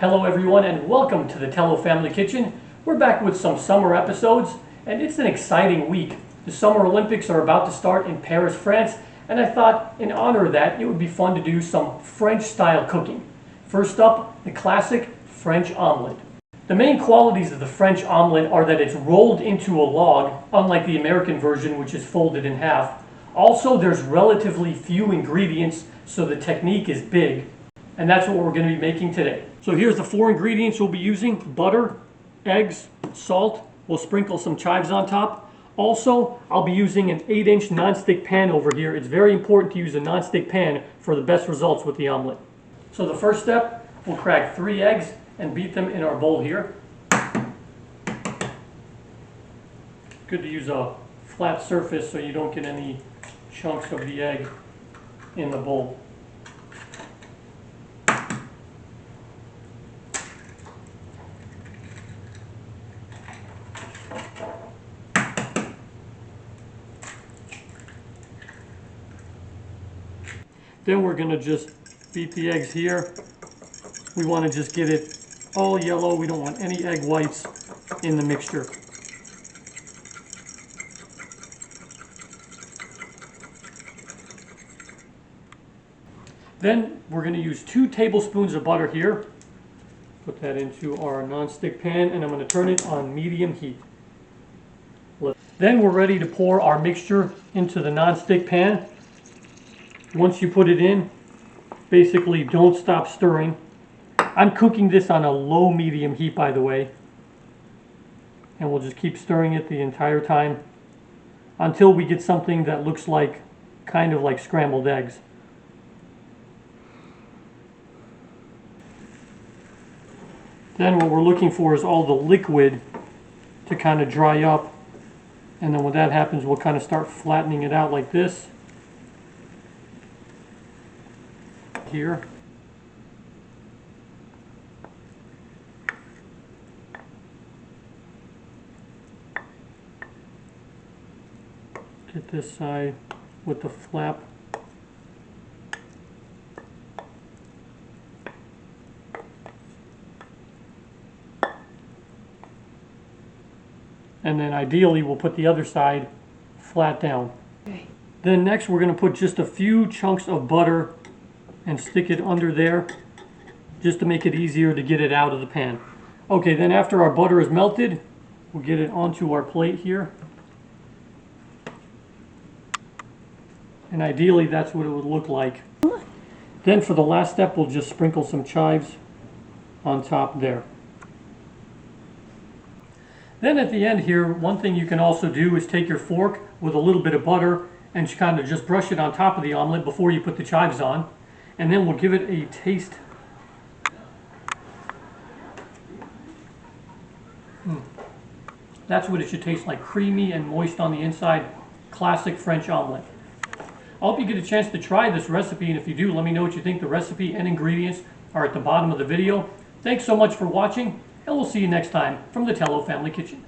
Hello everyone and welcome to the Tellow Family Kitchen. We're back with some summer episodes and it's an exciting week. The Summer Olympics are about to start in Paris, France, and I thought in honor of that it would be fun to do some French style cooking. First up, the classic French omelette. The main qualities of the French omelette are that it's rolled into a log, unlike the American version which is folded in half. Also, there's relatively few ingredients, so the technique is big. And that's what we're going to be making today. So here's the 4 ingredients we'll be using: butter, eggs, salt. We'll sprinkle some chives on top. Also, I'll be using an 8-inch nonstick pan over here. It's very important to use a nonstick pan for the best results with the omelet. So the first step, we'll crack 3 eggs and beat them in our bowl here. Good to use a flat surface so you don't get any chunks of the egg in the bowl. Then we're going to just beat the eggs here. We want to just get it all yellow. We don't want any egg whites in the mixture. Then we're going to use 2 tablespoons of butter here. Put that into our nonstick pan and I'm going to turn it on medium heat. Then we're ready to pour our mixture into the nonstick pan. Once you put it in, basically don't stop stirring. I'm cooking this on a low medium heat, by the way. And we'll just keep stirring it the entire time until we get something that looks like, kind of like scrambled eggs. Then what we're looking for is all the liquid to kind of dry up. And then when that happens, we'll kind of start flattening it out like this. Here. Get this side with the flap. And then ideally we'll put the other side flat down. Okay. Then next we're going to put just a few chunks of butter and stick it under there just to make it easier to get it out of the pan. Okay, then after our butter is melted, we'll get it onto our plate here. And ideally that's what it would look like. Then for the last step, we'll just sprinkle some chives on top there. Then at the end here, one thing you can also do is take your fork with a little bit of butter and kind of just brush it on top of the omelet before you put the chives on. And then we'll give it a taste. That's what it should taste like, creamy and moist on the inside. Classic French omelet. I hope you get a chance to try this recipe, and if you do, let me know what you think. The recipe and ingredients are at the bottom of the video. Thanks so much for watching, and we'll see you next time from the Tellow Family Kitchen.